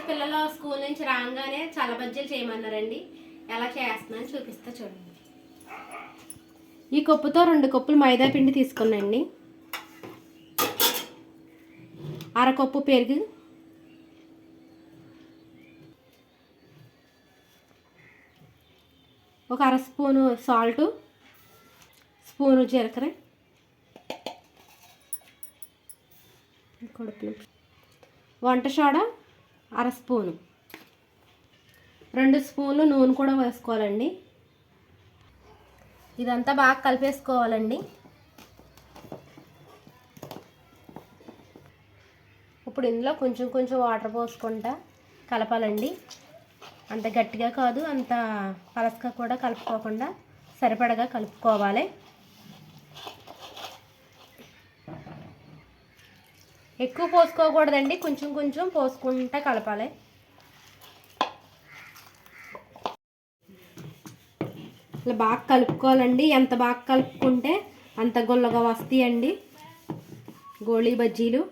పిల్లలు స్కూల్ నుంచి రాగానే చల్ల బజ్జీలు చేయమన్నారండి. ఎలా చేస్తున్నాను చూపిస్తా చూడండి. ఈ కప్పుతో 2 కప్పులు మైదా పిండి తీసుకున్నాండి. అరకప్పు పెరుగు, ఒక అర స్పూను సాల్టు, స్పూను జీలకర్ర, వంట సోడా అర స్పూను, 2 స్పూన్లు నూనె కూడా వేసుకోవాలండి. ఇదంతా బాగా కలిపేసుకోవాలండి. ఇప్పుడు ఇందులో కొంచెం కొంచెం వాటర్ పోసుకుంటా కలపాలండి. అంత గట్టిగా కాదు, అంత పలసగా కూడా కలుపుకోకుండా సరిపడగా కలుపుకోవాలి. ఎక్కువ పోసుకోకూడదండి, కొంచెం కొంచెం పోసుకుంటా కలపాలి. ఇలా బాగా కలుపుకోవాలండి. ఎంత బాగా కలుపుకుంటే అంత గుల్లగా వస్తాయండి గోళీ బజ్జీలు.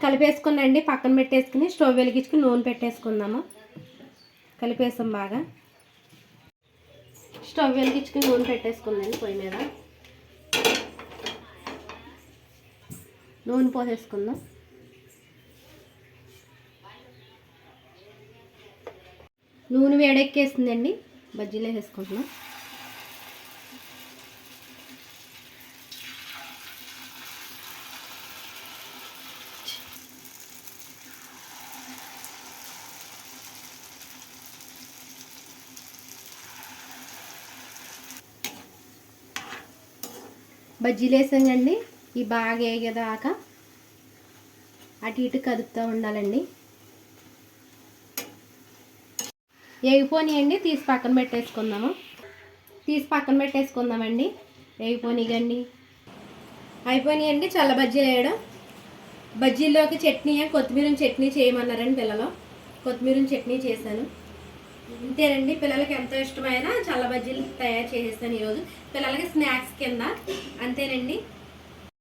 కలిపేసుకున్నాండి. పక్కన పెట్టేసుకుని స్టవ్ వెలిగించుకుని నూనె పెట్టేసుకుందాము. కలిపేసాం బాగా. స్టవ్ వెలిగించుకుని నూనె పెట్టేసుకుందండి. పొయ్యి మీద నూనె పోసేసుకుందాం. నూనె వేడెక్కేస్తుందండి. బజ్జీలు వేసేసుకుంటున్నాం. బజ్జీలు వేసాండి. ఈ బాగా వేగేదాకా అటు ఇటు కదుపుతూ ఉండాలండి. వేగిపోనియండి. తీసి పక్కన పెట్టేసుకుందామండి. వేగిపోనియండి. అయిపోయినాయండి చల్ల బజ్జీలు వేయడం. బజ్జీల్లోకి చట్నీ, కొత్తిమీర చట్నీ చేయమన్నారండి పిల్లలు. కొత్తిమీర చట్నీ చేశాను. ఇంతేనండి. పిల్లలకి ఎంతో ఇష్టమైన చల్ల బజ్జీలు తయారు చేసేస్తాను ఈరోజు. పిల్లలకి స్నాక్స్ కింద. అంతేనండి.